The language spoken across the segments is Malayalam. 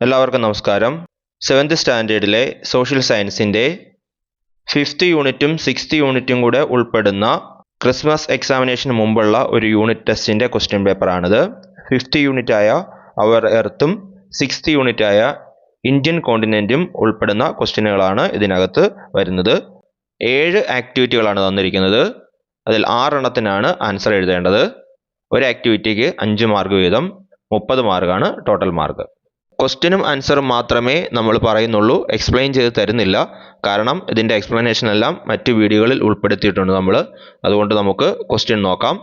എല്ലാവർക്കും നമസ്കാരം. 7th സ്റ്റാൻഡേർഡിലെ സോഷ്യൽ സയൻസിൻ്റെ 5th യൂണിറ്റും 6th യൂണിറ്റും കൂടെ ഉൾപ്പെടുന്ന ക്രിസ്മസ് എക്സാമിനേഷന് മുമ്പുള്ള ഒരു യൂണിറ്റ് ടെസ്റ്റിൻ്റെ ക്വസ്റ്റ്യൻ പേപ്പറാണിത്. 5th യൂണിറ്റായ അവർ എർത്തും 6th യൂണിറ്റായ ഇന്ത്യൻ കോണ്ടിനെൻറ്റും ഉൾപ്പെടുന്ന ക്വസ്റ്റ്യനുകളാണ് ഇതിനകത്ത് വരുന്നത്. 7 ആക്ടിവിറ്റികളാണ് തന്നിരിക്കുന്നത്. അതിൽ 6 എണ്ണത്തിനാണ് ആൻസർ എഴുതേണ്ടത്. ഒരു ആക്ടിവിറ്റിക്ക് 5 മാർക്ക് വീതം, 30 മാർക്കാണ് ടോട്ടൽ മാർക്ക്. ക്വസ്റ്റ്യനും ആൻസറും മാത്രമേ നമ്മൾ പറയുന്നുള്ളൂ, എക്സ്പ്ലെയിൻ ചെയ്ത് തരുന്നില്ല. കാരണം ഇതിൻ്റെ എക്സ്പ്ലനേഷൻ എല്ലാം മറ്റ് വീഡിയോകളിൽ ഉൾപ്പെടുത്തിയിട്ടുണ്ട് നമ്മൾ. അതുകൊണ്ട് നമുക്ക് ക്വസ്റ്റ്യൻ നോക്കാം.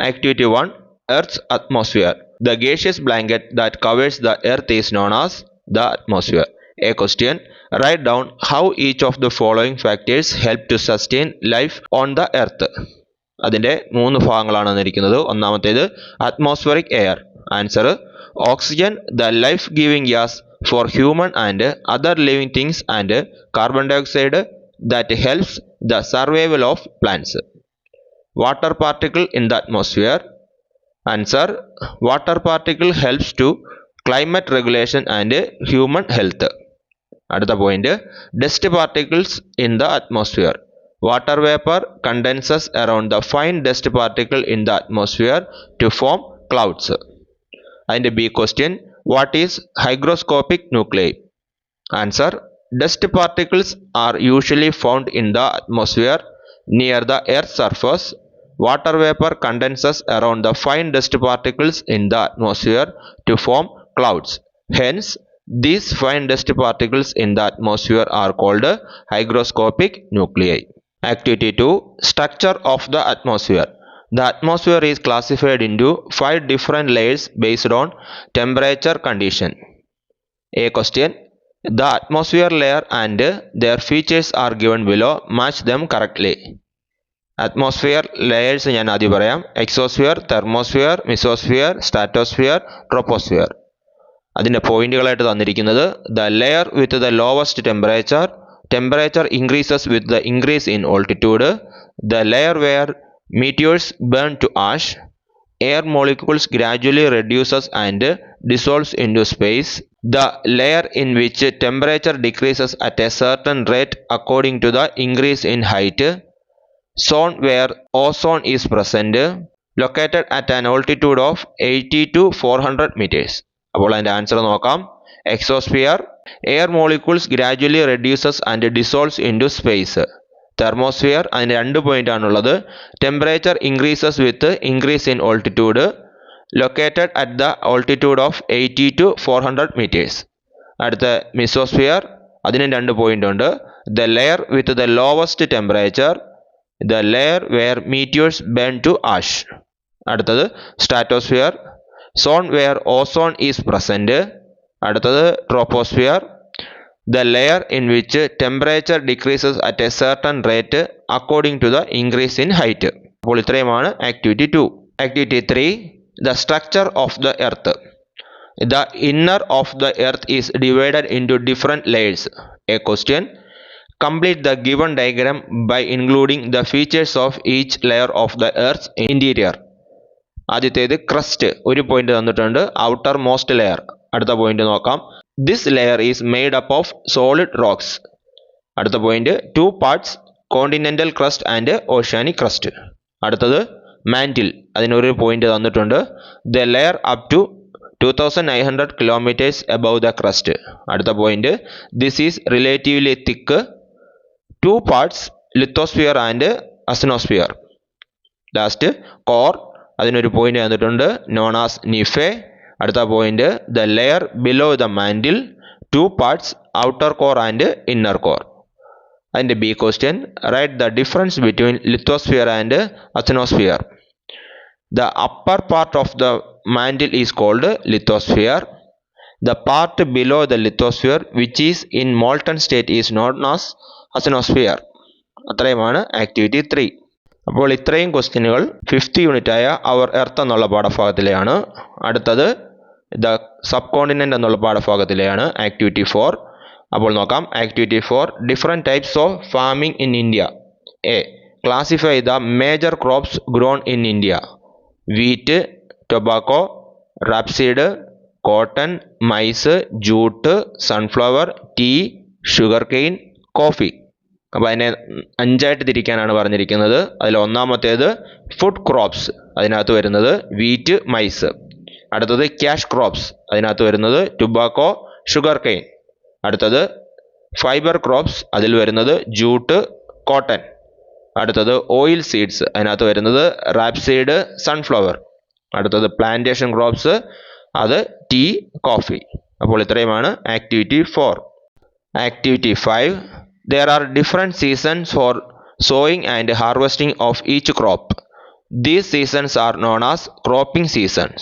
Activity 1, earth's atmosphere. The gaseous blanket that covers the earth is known as the atmosphere. A question, write down how each of the following factors help to sustain life on the earth. അതിൻ്റെ 3 ഭാഗങ്ങളാണ് തന്നിരിക്കുന്നത്. ഒന്നാമത്തേത് atmospheric air. Answer oxygen, the life-giving gas for human and other living things, and carbon dioxide that helps the survival of plants. Water particle in the atmosphere. Answer, water particle helps to climate regulation and human health. അടുത്ത point, dust particles in the atmosphere. Water vapor condenses around the fine dust particle in the atmosphere to form clouds. And B question, what is hygroscopic nuclei? Answer, dust particles are usually found in the atmosphere near the Earth's surface. Water vapor condenses around the fine dust particles in the atmosphere to form clouds. Hence, these fine dust particles in the atmosphere are called hygroscopic nuclei. Activity 2, structure of the atmosphere. The atmosphere is classified into 5 different layers based on temperature condition. A question, the atmosphere layer and their features are given below. Match them correctly. Atmosphere layers ഞാൻ ആദ്യം പറയാം. Exosphere, thermosphere, mesosphere, stratosphere, troposphere. അതിൻ്റെ പോയിന്റുകളായിട്ട് തന്നിരിക്കുന്നത്, the layer with the lowest temperature. Temperature increases with the increase in altitude. The layer where meteors burn to ash. Air molecules gradually reduces and dissolves into space. The layer in which temperature decreases at a certain rate according to the increase in height. Zone where ozone is present, located at an altitude of 80 to 400 meters. അപ്പോൾ അതിൻ്റെ ആൻസർ നോക്കാം. Exosphere, air molecules gradually reduces and dissolves into space. Thermosphere, അതിന് 2 പോയിന്റ് ആണുള്ളത്. Temperature increases with increase in altitude, located at the altitude of 80 to 400 meters. അടുത്ത മിസോസ്ഫിയർ, അതിന് 2 പോയിന്റ് ഉണ്ട്. The layer with the lowest temperature, the layer where meteors burn to ash. അടുത്തത് stratosphere, zone where ozone is present. അടുത്തത് troposphere, the layer in which temperature decreases at a certain rate according to the increase in height. അപ്പോൾ ഇത്രയുമാണ് activity 2. Activity 3, the structure of the earth. The inner of the earth is divided into different layers. A question, complete the given diagram by including the features of each layer of the earth's interior. ആദ്യത്തേത് ക്രസ്റ്റ്, ഒരു പോയിന്റ് തന്നിട്ടുണ്ട്. Outer most layer. അടുത്ത പോയിന്റ് നോക്കാം. This layer is made up of solid rocks. അടുത്ത point, 2 parts, continental crust and oceanic crust. അടുത്തത് മാന്റിൽ, അതിനൊരു പോയിന്റ് തന്നിട്ടുണ്ട്. The layer up to 2900 kilometers above the crust. അടുത്ത point, this is relatively thick, 2 parts, lithosphere and asthenosphere. Last core, അതിനൊരു പോയിന്റ് തന്നിട്ടുണ്ട്, known as നിഫെ. അടുത്ത point, the layer below the mantle, 2 parts, outer core and inner core. അതിൻ്റെ B question, write the difference between lithosphere and asthenosphere. The upper part of the mantle is called lithosphere. The part below the lithosphere which is in molten state is known as asthenosphere. അത്രയുമാണ് activity 3. അപ്പോൾ ഇത്രയും ക്വസ്റ്റ്യനുകൾ 5th യൂണിറ്റായ അവർ എർത്ത് എന്നുള്ള പാഠഭാഗത്തിലെയാണ്. അടുത്തത് ദ സബ് കോണ്ടിനെൻ്റ് എന്നുള്ള പാഠഭാഗത്തിലെയാണ് ആക്ടിവിറ്റി 4. അപ്പോൾ നോക്കാം. Activity 4, different types of farming in India. A, classify the major crops grown in India. Wheat, tobacco, rapeseed, cotton, maize, jute, sunflower, tea, sugar cane, coffee. അപ്പോൾ അതിനെ 5ആയിട്ട് തിരിക്കാനാണ് പറഞ്ഞിരിക്കുന്നത്. അതിൽ ഒന്നാമത്തേത് ഫുഡ് ക്രോപ്സ്, അതിനകത്ത് വരുന്നത് വീറ്റ്, മൈസ്. അടുത്തത് ക്യാഷ് ക്രോപ്സ്, അതിനകത്ത് വരുന്നത് ടുബാക്കോ, ഷുഗർ കെയിൻ. അടുത്തത് ഫൈബർ ക്രോപ്സ്, അതിൽ വരുന്നത് ജൂട്ട്, കോട്ടൺ. അടുത്തത് ഓയിൽ സീഡ്സ്, അതിനകത്ത് വരുന്നത് റാപ്സീഡ്, സൺഫ്ലവർ. അടുത്തത് പ്ലാന്റേഷൻ ക്രോപ്സ്, അത് ടീ, കോഫി. അപ്പോൾ ഇത്രയുമാണ് activity 4. Activity 5. There are different seasons for sowing and harvesting of each crop. These seasons are known as cropping seasons.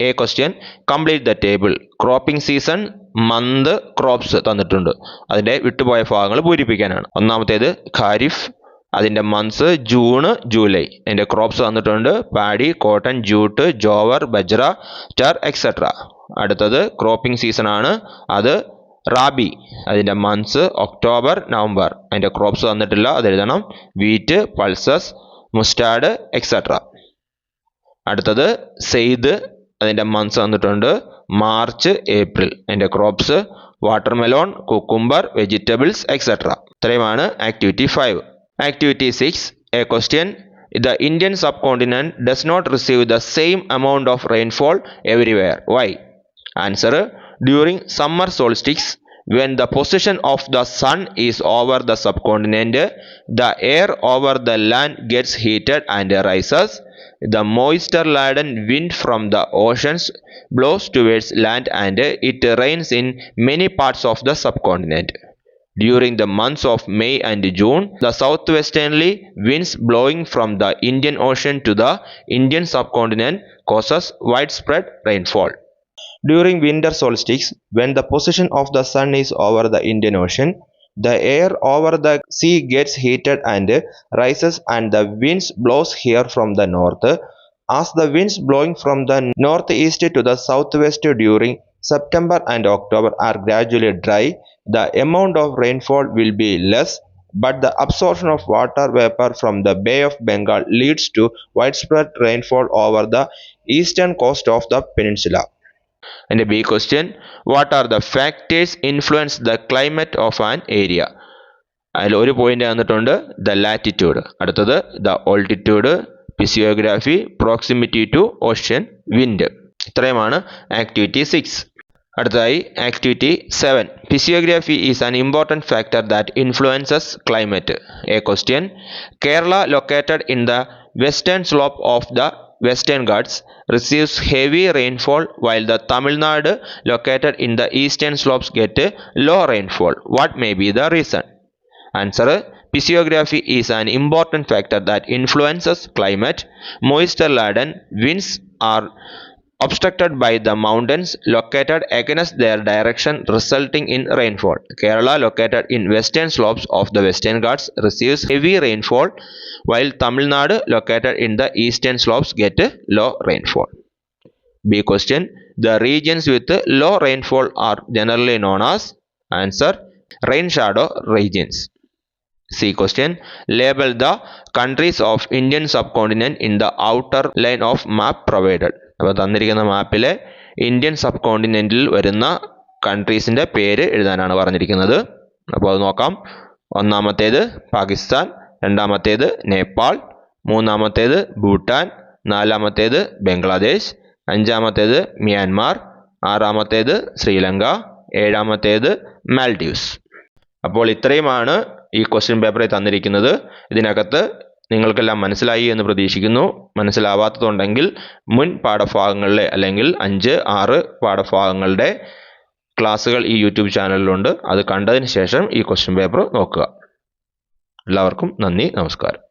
A question, complete the table. Cropping season, month, crops തന്നിട്ടുണ്ട്. അതിൻ്റെ വിട്ടുപോയ ഭാഗങ്ങൾ പൂരിപ്പിക്കാനാണ്. ഒന്നാമത്തേത് ഖാരിഫ്, അതിൻ്റെ മന്ത്സ് ജൂൺ, ജൂലൈ. അതിൻ്റെ ക്രോപ്സ് തന്നിട്ടുണ്ട് paddy, cotton, jute, jowar, bajra, tur, etcetera. അടുത്തത് ക്രോപ്പിംഗ് സീസൺ ആണ്, അത് റാബി. അതിൻ്റെ മന്ത്സ് ഒക്ടോബർ, നവംബർ. അതിൻ്റെ ക്രോപ്സ് തന്നിട്ടില്ല, അത് എഴുതണം. Wheat, pulses, mustard, etcetera. അടുത്തത് സെയ്ദ്, അതിൻ്റെ മന്ത്സ് തന്നിട്ടുണ്ട് മാർച്ച്, ഏപ്രിൽ. അതിൻ്റെ crops watermelon, cucumber, vegetables, etcetera. ഇത്രയുമാണ് activity 5. Activity 6. A question. The Indian subcontinent does not receive the same amount of rainfall everywhere. Why? Answer. During summer solstice, when the position of the sun is over the subcontinent, the air over the land gets heated and rises. The moisture-laden wind from the oceans blows towards land and it rains in many parts of the subcontinent. During the months of May and June, the southwesterly winds blowing from the Indian Ocean to the Indian subcontinent causes widespread rainfall. During winter solstice, when the position of the sun is over the Indian Ocean, the air over the sea gets heated and rises and the winds blows here from the north. As the winds blowing from the northeast to the southwest during September and October are gradually dry, the amount of rainfall will be less, but the absorption of water vapor from the Bay of Bengal leads to widespread rainfall over the eastern coast of the peninsula. And a B question, what are the factors influence the climate of an area? അതിൽ ഒരു പോയിന്റ് തന്നിട്ടുണ്ട്, ദ ലാറ്റിറ്റ്യൂഡ്. അടുത്തത് the altitude, physiography, proximity to ocean, wind. ഇത്രയുമാണ് ആക്ടിവിറ്റി 6. അടുത്തതായി activity 7. Physiography is an important factor that influences climate. A question, Kerala, located in the western slope of the Western Ghats, receives heavy rainfall while the Tamil Nadu, located in the eastern slopes, get low rainfall. What may be the reason? Answer. Physiography is an important factor that influences climate. Moisture-laden winds are obstructed by the mountains located against their direction, resulting in rainfall. Kerala, located in western slopes of the Western Ghats, receives heavy rainfall while Tamil Nadu, located in the eastern slopes, get low rainfall. B question, the regions with low rainfall are generally known as. Answer, rain shadow regions. C question, label the countries of Indian subcontinent in the outer line of map provided. അപ്പോൾ തന്നിരിക്കുന്ന മാപ്പിലെ ഇന്ത്യൻ സബ് കോണ്ടിനെന്റിൽ വരുന്ന കൺട്രീസിൻ്റെ പേര് എഴുതാനാണ് പറഞ്ഞിരിക്കുന്നത്. അപ്പോൾ അത് നോക്കാം. ഒന്നാമത്തേത് പാകിസ്ഥാൻ, രണ്ടാമത്തേത് നേപ്പാൾ, മൂന്നാമത്തേത് ഭൂട്ടാൻ, നാലാമത്തേത് ബംഗ്ലാദേശ്, അഞ്ചാമത്തേത് മ്യാൻമാർ, ആറാമത്തേത് ശ്രീലങ്ക, ഏഴാമത്തേത് മാൽഡീവ്സ്. അപ്പോൾ ഇത്രയുമാണ് ഈ ക്വസ്റ്റ്യൻ പേപ്പറിൽ തന്നിരിക്കുന്നത്. ഇതിനകത്ത് നിങ്ങൾക്കെല്ലാം മനസ്സിലായി എന്ന് പ്രതീക്ഷിക്കുന്നു. മനസ്സിലാവാത്തതുണ്ടെങ്കിൽ മുൻ പാഠഭാഗങ്ങളിലെ അല്ലെങ്കിൽ 5, 6 പാഠഭാഗങ്ങളുടെ ക്ലാസ്സുകൾ ഈ യൂട്യൂബ് ചാനലിലുണ്ട്. അത് കണ്ടതിന് ശേഷം ഈ ക്വസ്റ്റ്യൻ പേപ്പർ നോക്കുക. എല്ലാവർക്കും നന്ദി, നമസ്കാരം.